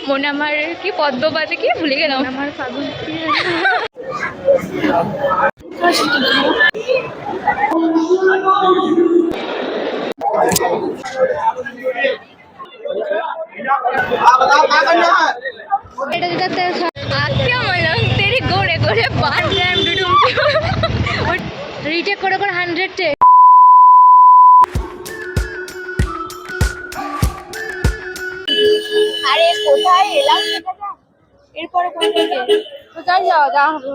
মনে আমার কি পদ্মপাতে কি ভুলে গেলাম আমার ফাগুন রিটেক করে 100 আরে কোথায় এলাম এরপরে কোন দিকে কোথায় যাওয়া যা হবে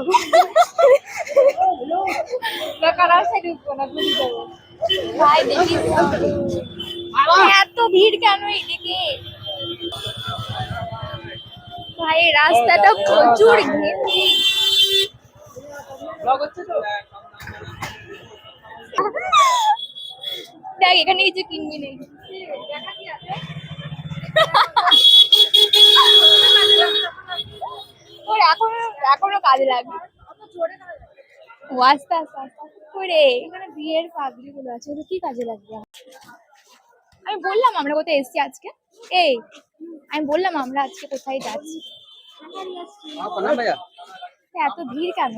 কারার সাইড উঠবো না ঘুরে যাবো ভাই দেখি এত ভিড় কেন এদিকে ভাই রাস্তাটা প্রচুর ঘেঁটে দেখ এখানে কিছু কিনবি নেই তোর এখনো কাজে লাগবে আস্তে আস্তে আস্তে করে এখানে বিয়ের পাগড়ি গুলো আছে ওগুলো কি কাজে লাগবে আমি বললাম আমরা কোথায় এসছি আজকে এই আমি বললাম আমরা আজকে কোথায় যাচ্ছি এত ভিড় কেন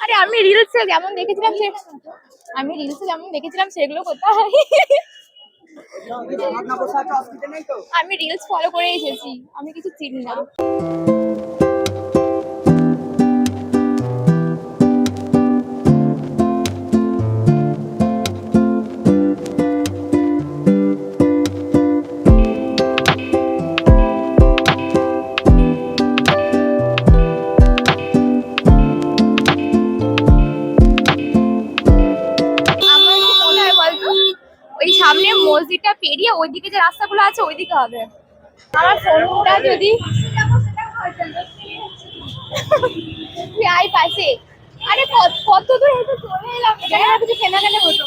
আরে আমি রিলসে যেমন দেখেছিলাম সেগুলো কোথায় আমি রিলস ফলো করে এসেছি আমি কিছু চিনি না সামনে মসজিদটা পেরিয়ে ওইদিকে যে রাস্তাগুলো আছে ওইদিকে হবে আমার ফোনটা যদি তুই আয় পাশে আরে কত দূর হেঁটে চলে এলাম কিছু কেনাকাটা হতো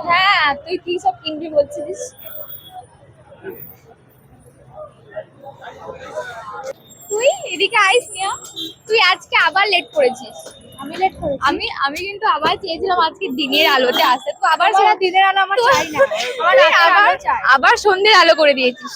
হ্যাঁ তুই কি সব কিনবি বলছিলিস তুই এদিকে আইস নিয়া তুই আজকে আবার লেট করেছিস আমি কিন্তু আবার চেয়েছিলাম আজকে দিনের আলোতে আসতে তো আবার সেটা দিনের আলো আমার চাই না আবার সন্ধ্যের আলো করে দিয়েছিস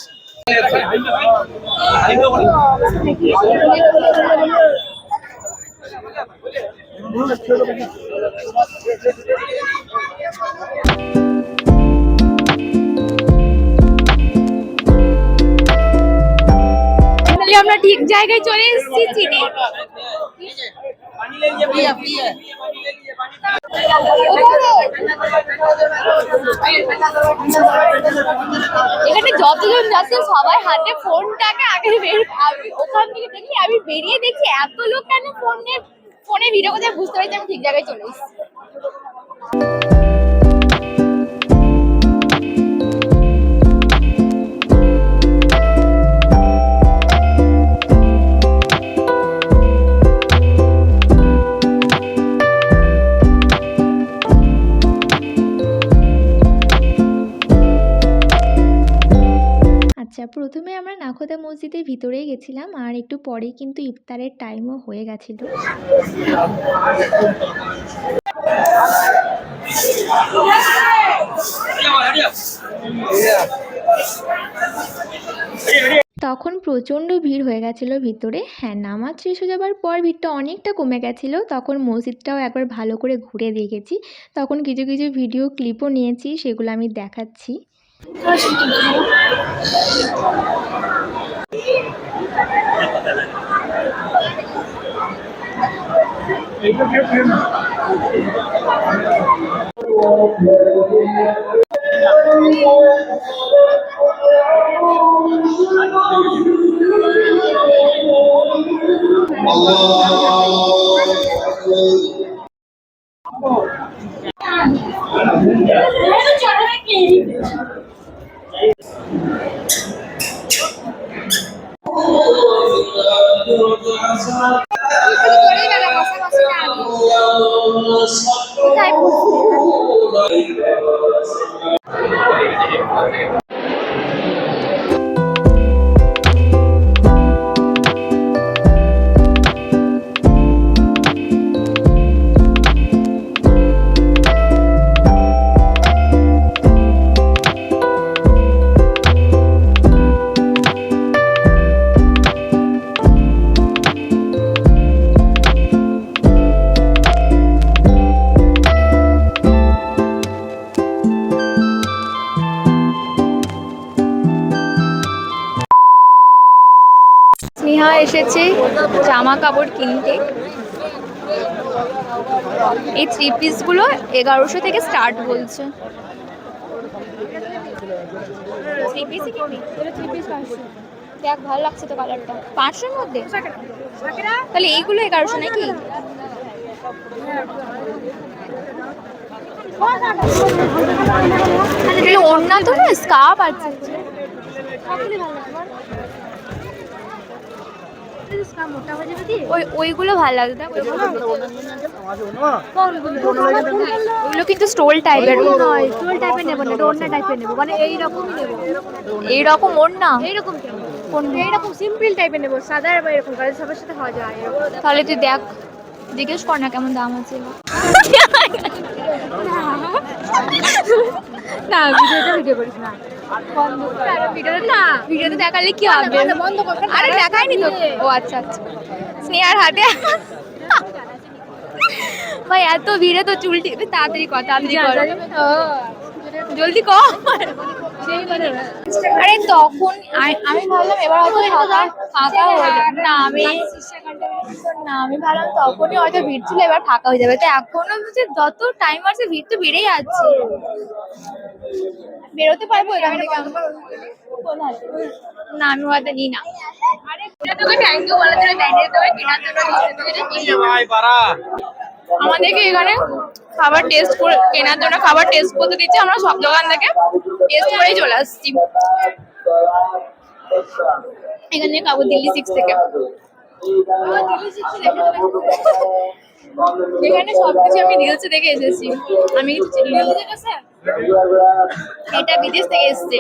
আমরা ঠিক জায়গায় চলে এসেছি চিনি এখানে যতজন যাচ্ছে সবাই হাতে ফোনটাকে আগে আমি ওখান থেকে দেখি আমি বেরিয়ে দেখছি এত লোক কেন ফোনে ভিডিও করতে বুঝতে পারছি আমি ঠিক জায়গায় চলে এসেছি প্রথমে আমরা নাখোদা মসজিদের ভিতরেই গেছিলাম আর একটু পরেই কিন্তু ইফতারের টাইমও হয়ে গেছিল তখন প্রচণ্ড ভিড় হয়ে গেছিল ভিতরে হ্যাঁ নামাজ শেষ হয়ে যাবার পর ভিড়টা অনেকটা কমে গেছিল তখন মসজিদটাও একবার ভালো করে ঘুরে দেখেছি তখন কিছু কিছু ভিডিও ক্লিপও নিয়েছি সেগুলো আমি দেখাচ্ছি স্নেহা এসেছে জামা কাপড় কিনতে। এই 3 পিসগুলো 1100 থেকে স্টার্ট বলছে। 3 পিসই কিনবি? দেখ ভালো লাগছে তো কালারটা, 500-র মধ্যে। তাহলে এইগুলো 1100 নাকি? ওড়না তো না, স্কার্ফ আছে। ওইগুলো ভালো লাগছে। ওইগুলো কিন্তু স্টোল টাইপের নয়, স্টোল টাইপের নেব না, ওড়না টাইপের নেব, মানে এইরকমই নেব। এইরকম ওড়না? এইরকম কেন? এইরকম সিম্পল টাইপের নেব, সাদা বা এরকম কালার সবার সাথে হওয়া যায়। তাহলে তুই দেখ, জিজ্ঞেস কর না কেমন দাম আছে। না ভিডিও করিস না, ভিডিওতে দেখালে কি হবে? আরে দেখায়নি তো। ও আচ্ছা আচ্ছা। স্নেহার হাতে ভাই এত ভিড়ে তো চুল তাড়াতাড়ি কর, তাড়াতাড়ি কর, জলদি কর। আরে তখন আমি ভাবলাম এবার হয়তো ফাঁকা হয়ে যাবে। আমি ভাবলাম তখনই হয়তো ভিড় ছিল, এবার ফাঁকা হয়ে যাবে। তো এখনো যত টাইম আছে ভিড় তো বেড়েই যাচ্ছে। বেরোতে পারবো এখান থেকে? না আমি হয়তো নিই না। আমাদেরকে এখানে খাবার টেস্ট করে কেনার জন্য খাবার টেস্ট করতে দিচ্ছে। আমরা সব দোকান থেকে টেস্ট করেই চলে আসছি। এখানে খাবো দিল্লি 6 থেকে। এখানে সবকিছু আমি রিলসে দেখে এসেছি। আমি কিছু চিনি না। এটা বিদেশ থেকে এসছে।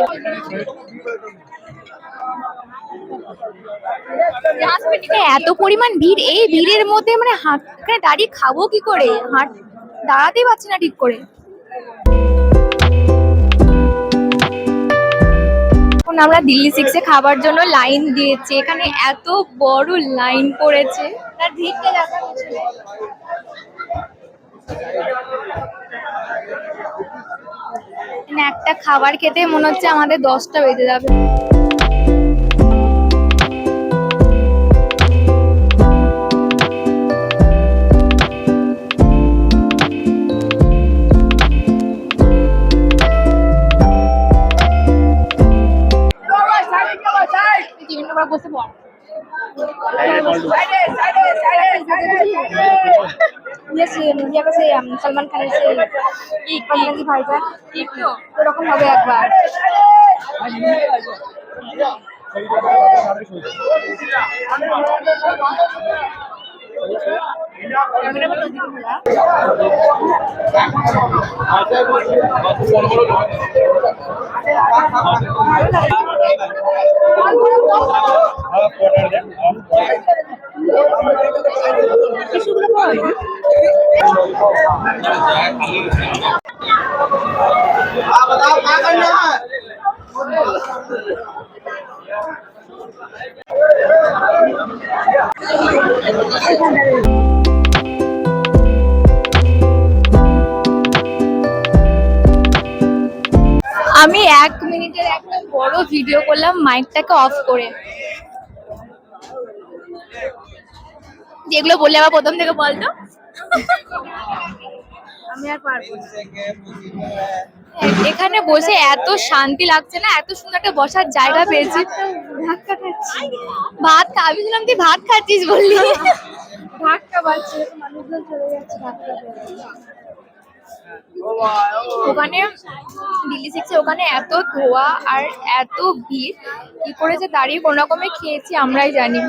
এত পরিমাণ ভিড়, এই ভিড়ের মধ্যে মানে এখানে দাঁড়িয়ে খাবো কি করে? দাঁড়াতেই পারছি না ঠিক করে। এখন আমরা দিল্লি 6-এ খাবার জন্য লাইন দিয়েছি। এখানে এত বড় লাইন পড়েছে, তার ভিড়টা দেখা যাচ্ছে। একটা খাবার খেতে মনে হচ্ছে আমাদের 10টা বেজে যাবে। বসে পড়। সলমান খানের ভাইজান ওরকম হবে একবার। আমি 1 মিনিটের একটা বড় ভিডিও করলাম মাইকটাকে অফ করে। যেগুলো বললে আবার প্রথম থেকে বলতো। আমি আর পারবো না। এখানে বসে এত শান্তি লাগছে না, এত সুন্দর একটা বসার জায়গা পেয়েছি। ভাত খাচ্ছি। ভাত খাবি? শুনলাম তুই ভাত খাচ্ছিস বললি। ভাত খাচ্ছি, মানুষজন চলে যাচ্ছে ভাত খাবে। ওখানে দিল্লি 6-এ ওখানে এত ধোয়া আর এত ভিড়, কি করে যে দাঁড়িয়ে কোনো রকমে খেয়েছি আমরাই জানি।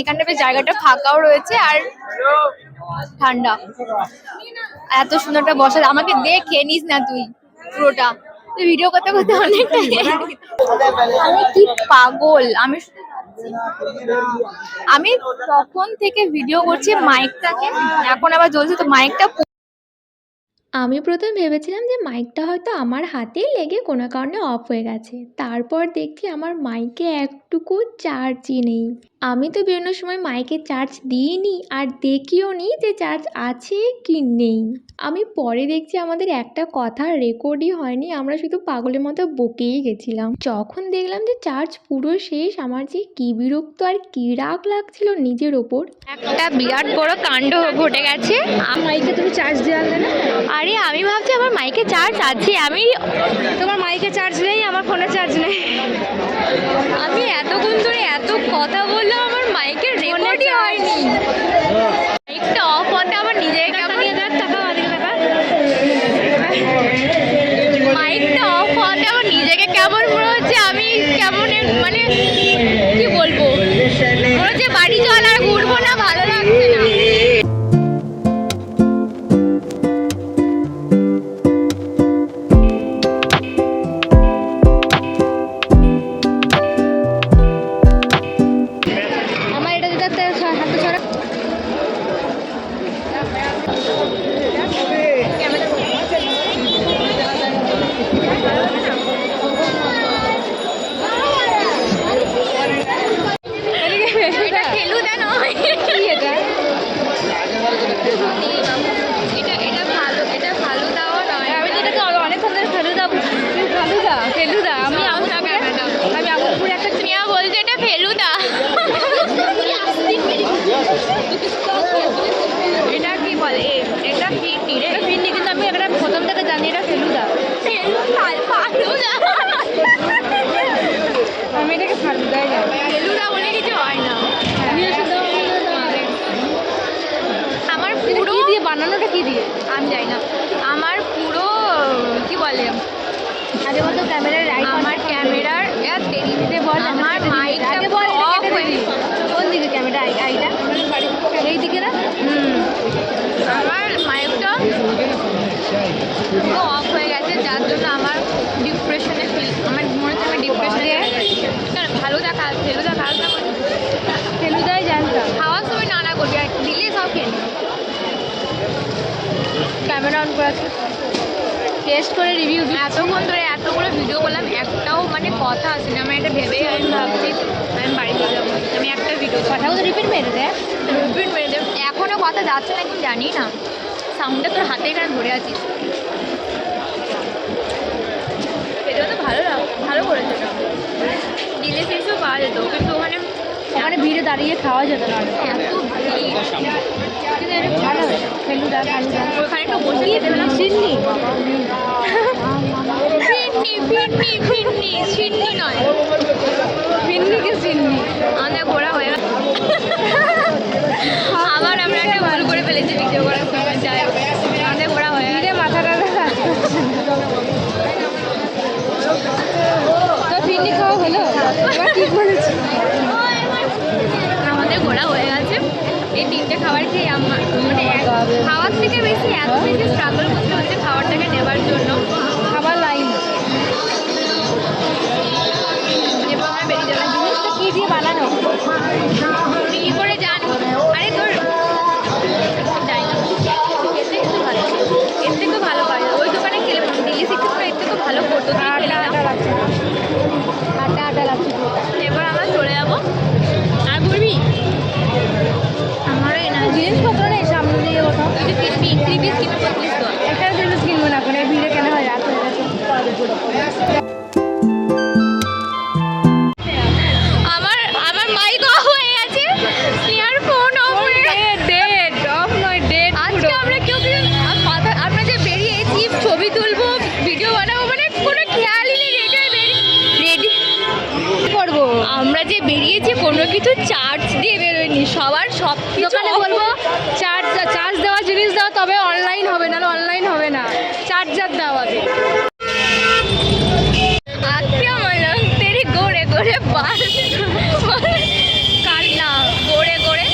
এখানটা বেশ জায়গাটা ফাঁকাও রয়েছে আর ঠান্ডা। এত সুন্দর একটা বসা, আমাকে দেখে নিস না তুই পুরোটা, তুই ভিডিও করতে করতে অনেকটা। আমি কি পাগল, আমি তখন থেকে ভিডিও করছি মাইকটাকে, এখন আবার জ্বলছে তো মাইকটা। আমি প্রথমে ভেবেছিলাম যে মাইকটা হয়তো আমার হাতেই লেগে কোনো কারণে অফ হয়ে গেছে। তারপর দেখছি আমার মাইকে একটুকু চার্জই নেই। আমি তো বেরোনোর সময় মাইকে চার্জ দিইনি আর দেখিও নি যে চার্জ আছে কি নেই। আমি পরে দেখছি আমাদের একটা কথা রেকর্ডই হয়নি, আমরা শুধু পাগলের মতো বকেই গেছিলাম। যখন দেখলাম যে চার্জ পুরো শেষ, আমার যে কী বিরক্ত আর কী রাগ লাগছিল নিজের ওপর। একটা বিরাট বড় কাণ্ড ঘটে গেছে। মাইকে তুমি চার্জ দিয়ে আনলে না? আরে আমি ভাবছি আমার মাইকে চার্জ আছে, তোমার মাইকে চার্জ নেই, আমার ফোনে চার্জ নেই। আমি এতক্ষণ ধরে এত কথা বললাম, আমার মাইকের রেকর্ডই হয়নি। মাইকটা অফ হতে আমার নিজেকে কেমন, মাইকটা অফ হতে আমার নিজেকে কেমন মনে হচ্ছে, আমি কেমন মানে কি বলবো, মনে হচ্ছে বাড়ি চল আর ঘুরবো না, ভালো লাগছে না। আমার এটা যদি একটা হাতে ছড়া এটা ফেলুদা নয়, এটা এটা ভালো, এটা ফালুদাও নয়। আমি তো এটাকে অনেকক্ষণ ধরে ফেলুদা ফেলুদা আমি আগরপুরে একটা স্নেহা বলছে এটা ফেলুদা। এটা কি বলে, এটা ফিরনি রে, এটা ফিরনি, কিন্তু আমি এটা প্রথম থেকে জানি এটা ফেলুদা। ফালুদা, আমি এটাকে ফালুদাই জানি। ফেলুদা বলে কিছু হয় না। আমার পুরো কি দিয়ে বানানোটা, কি দিয়ে আমি জানি না, আমার পুরো কি বলে, আগে বলতো ক্যামেরার আমার ক্যামেরার দেরিতে বল, আমার মাইকটা আগে বল অফ হয়ে গেছে। কোন দিকে ক্যামেরা আইটা এই দিকে না? আমার মাইকটা পুরো অফ হয়ে গেছে, যার জন্য আমার ডিপ্রেশনে ফিল, আমার মনে হচ্ছে আমি ডিপ্রেশনে ফেলুদা কাজ না করি, ফেলুদাই জানতাম। খাওয়ার সময় নানা করবি আর দিলে সব খেয়ে নিবি। ক্যামেরা অন করে আছে, টেস্ট করে রিভিউ দিই। এতক্ষণ ধরে এতগুলো ভিডিও করলাম, একটাও মানে কথা আসেনি। আমি এটা ভেবেই আমি ভাবছি আমি বাড়িতে যাবো, আমি একটা ভিডিও কথাগুলো রিপিট মেরে দেয়। রিপিট মেরে দেব, এখনও কথা যাচ্ছে না কিন্তু জানি না, সাউন্ডটা তোর হাতে এখানে ধরে আছিস। এটা তো ভালো করেছে, দিলে ফিসও পাওয়া যেত, কিন্তু ওখানে ওখানে ভিড়ে দাঁড়িয়ে খাওয়া যেত না। এত ভিড়, কিন্তু এটা ভালো হয়েছে ফেলুদা ফালুদা। ওখানে একটু বসে খেতে পেলাম। চিনলি ফিরনি নয়, ফিরনিকে চিনলি। আমাদের ঘোরা হয়ে গেল। আবার আমরা একটা ভুল করে ফেলেছি ভিডিও করার সময়, যাই হোক, আমাদের ঘোরা হয়ে গেল। ভিড়ে মাথাটা তো ফিরনি খাওয়া হলো, এবার ঠিক বলেছি। আমাদের ঘোরা হয়ে গেছে। এই তিনটে খাবার খেয়ে আমার মানে খাওয়ার থেকে বেশি এত বেশি স্ট্রাগল করতে হচ্ছে খাবারটাকে নেবার জন্য। খাবার লাইন এবার আমরা বেরিয়ে যাবো। জিনিসটা কি দিয়ে বানানো? তুই কী করে জানো? আরে তোর যাই না, এর থেকে তো ভালো, এর থেকেও ভালো পাই। ওই দোকানে খেলে দিল্লি সিক্সটি এর থেকেও ভালো করতো, তুই খেলে না। আটা লাগছে। এবার আমরা চলে যাবো। আর বলবি আমারও না জিনিসপত্র নেই সামনে দিয়ে কোথাও। তুই কিনবি, 3 পিস কিনে 35 তো। একটা জিনিস কিনবো না, এখন এই ভিড়ে কেন হয়, রাত হয়ে গেছে। আমার মাইক অফ হয়ে গেছে, স্নেহার ফোন অফ হয়ে গেছে। ডেট অফ নয়, ডেট। আজকে আমরা কেউ আমরা যে বেরিয়েছি ছবি তুলবো, ভিডিও বানাবো, মানে কোনো খেয়ালই নেই। রেডি করবো আমরা যে বেরিয়েছি কোনো কিছু চার্জ দিয়ে বেরোয়নি, সবার সব দোকানে বলবো চার্জ দেওয়া জিনিস দাও, তবে অনলাইন হবে, নাহলে অনলাইন হবে না। চার্জার দাও আগে। আজকে আমার তেরি গোড়ে গোড়ে বাস কার না গোড়ে গোড়ে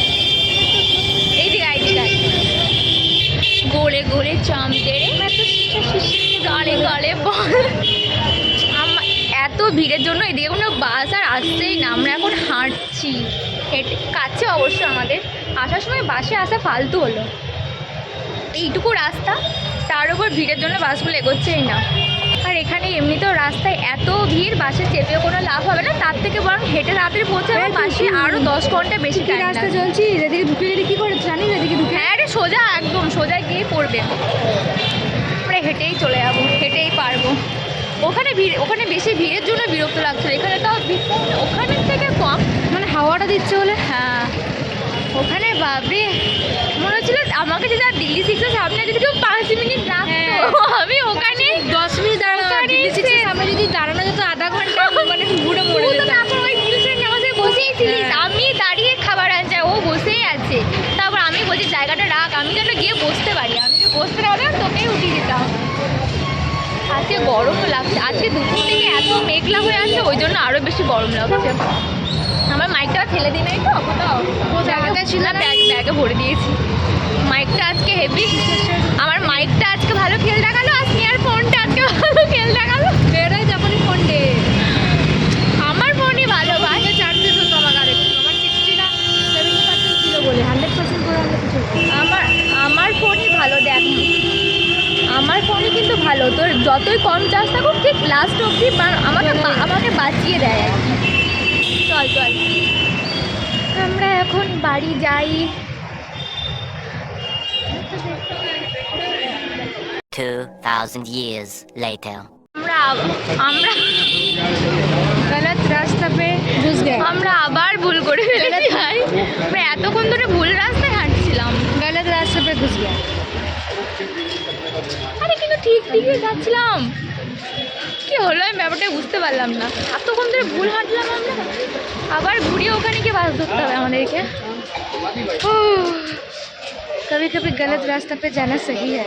এইদিকে গোড়ে গোড়ে চাম তেরে গাড়ে গাড়ে এত ভিড়ের জন্য এদিকে কোনো বাস আর আসছেই না। আমরা এখন হাঁটছি, হেঁটে কাছে অবশ্য আমাদের, আসার সময় বাসে আসা ফালতু হলো। এইটুকু রাস্তা, তার উপর ভিড়ের জন্য বাসগুলো এগোচ্ছেই না। আর এখানে এমনিতেও রাস্তায় এত ভিড়, বাসে চেপেও কোনো লাভ হবে না, তার থেকে বরং হেঁটে তাড়াতাড়ি পৌঁছে যাবো, বাসে আরও 10 ঘন্টা বেশি কি টাইম রাস্তা লাগবে। চলছি, এদিকে ঢুকে গেলে কি করে জানিস, এদিকে ঢুকে হ্যাঁ রে, সোজা একদম সোজা গিয়ে পড়বে, আমরা হেঁটেই চলে যাবো, হেঁটেই পারবো। ওখানে বেশি ভিড়ের জন্য বিরক্ত লাগছিল, এখানে তাও ওখানের থেকে কম, মানে হাওয়াটা দিচ্ছে বলে। হ্যাঁ ওখানে বাবরে মনে হচ্ছিল আমাকে যদি আর দিল্লি সিক্সের সামনে যদি কেউ 5 মিনিট রাখতো, আমি ওখানে 10 মিনিট দাঁড়ানো, ওখানেই দিল্লি সিক্সের শেষ। সামনে যদি দাঁড়ানো যেত আধা ঘন্টা, মানে ঘুরে মরে তুই তো যেতাম। তারপর ওই নীলসের নামাজে বসেই ছিলিস, হ্যাঁ। আমি দাঁড়িয়ে খাবার আনছি, ও বসেই আছে, তারপর আমি বলছি জায়গাটা রাখ, আমি যেন গিয়ে বসতে পারি, আমি যদি বসতে না পারতাম তোকেই উঠিয়ে দিতাম। আজকে গরমও লাগছে, আজকে দুপুর থেকে এত মেঘলা হয়ে আছে, ওই জন্য আরও বেশি গরম লাগছে। আমার মাইকটা ফেলে দিই নাই তো কোথাও, জায়গাটা ছিল না। ব্যাগে ভরে দিয়েছি। মাইকটা আজকে হেভি, আমার মাইকটা আজকে ভালো খেল দেখালো, আর স্নেহার ফোনটা আজকে ভালো খেল দেখালো। বেরোয় যখনই ফোন ডে, আমার ফোনই ভালো ভাই। চার্জ শেষ হতো আমার আরেকটু, আমার 60 না 70% ছিল বলে 100% করে আমরা কিছু। আমার ফোনই ভালো, দেখ আমার ফোনই কিন্তু ভালো, তোর যতই কম চার্জ থাকুক ঠিক লাস্ট অবধি আমাকে বাঁচিয়ে দেয় আর কি। চল চল আমরা এখন বাড়ি যাই। 2,000 years later. আমরা गलत रास्ता पे घुस गए, আমরা আবার ভুল করে ফেলেছি ভাই, আমরা এতক্ষণ ধরে ভুল রাস্তায় হাঁটছিলাম। गलत रास्ते पे घुस गया। আরে কিন্তু ঠিক দিকে যাচ্ছিলাম, কি হলো আমি ব্যাপারটা বুঝতে পারলাম না, এতক্ষণ ধরে ভুল হাঁটলাম আমরা, আবার ঘুরিয়ে ওখানে গিয়ে বাস ধরতে হবে আমাদেরকে। कभी कभी गलत रास्ता पे जाना सही है।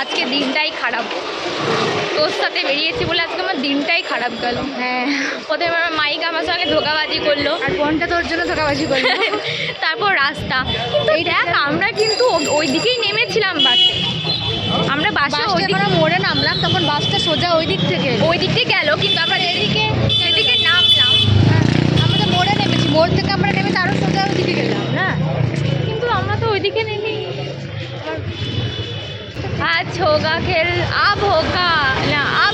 আজকে দিনটাই খারাপ, তোর সাথে বেরিয়েছি বলে আজকে আমার দিনটাই খারাপ গেল। হ্যাঁ, প্রথমে আমার মাইক আমার সঙ্গে ধোকাবাজি করলো, আর ফোনটা তোর জন্য ধোকাবাজি করলো। তারপর রাস্তা, কিন্তু দেখ আমরা কিন্তু ওই দিকেই নেমেছিলাম বাসে, আমরা বাসে ওই বাসটা দিকে আমরা মোড়ে নামলাম, তখন বাসটা সোজা ওই দিক থেকে গেল, কিন্তু আমরা যেদিকে নামলাম, আমরা তো মোড়ে নেমেছি, মোড় থেকে আমরা নেমে তারও সোজা ওই দিকে গেলাম না। কিন্তু আমরা তো ওইদিকে নেমে आज होगा खेल, अब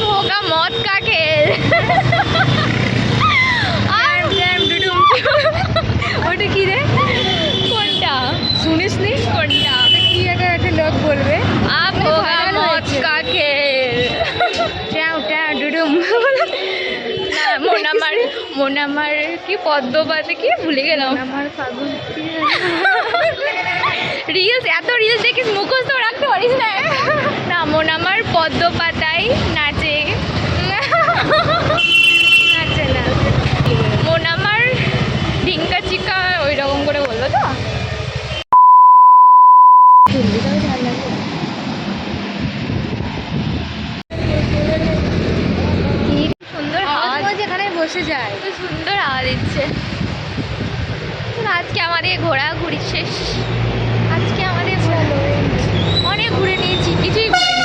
होगा मौत का खेल। ওইটা কি রে, কোনটা শুনিস নি? কোনটা? কি একটা লোক বলবে, अब होगा मौत का खेल। ট্যাও ট্যাও ডুডুম। না, মন আমার কি পদ্মপাতে কি ভুলে গেলাম। আমার ফাগুন রিলস, এত রিলস দেখিস মুখস্থ রাখতে পারিস না। না, মন আমার পদ্ম পাতায় নাচে, নাচে না। মন আমার ঢিঙ্কা চিকা, ওই রকম করে বললো তো। কি সুন্দর হাওয়া, যেখানে বসে যায়। কি সুন্দর হাওয়া দিচ্ছে। আজকে আমাদের ঘোরাঘুরি শেষ, আজকে আমাদের অনেক ঘুরে নিয়েছি, কিছুই ঘুরিনি।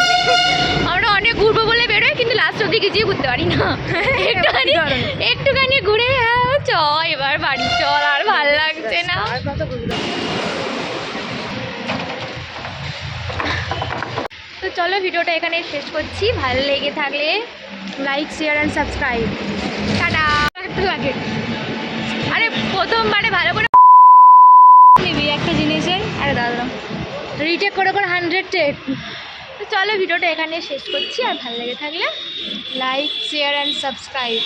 আমরা অনেক ঘুরবো বলে বেরোয়, কিন্তু লাস্ট অবধি কিছুই ঘুরতে পারি না। একটুখানি ঘুরে চ এবার বাড়ি চল, আর ভাল লাগছে না। তো চলো ভিডিওটা এখানে শেষ করছি, ভালো লেগে থাকলে like share and subscribe. Tata. লাগে, আরে প্রথমবারে ভালো করে নিবি একটা জিনিসের, আরে দাদা, রিটেক করে 100 টেক। তো চলো ভিডিওটা এখানে শেষ করছি, আর ভালো লেগে থাকলে লাইক শেয়ার অ্যান্ড সাবস্ক্রাইব।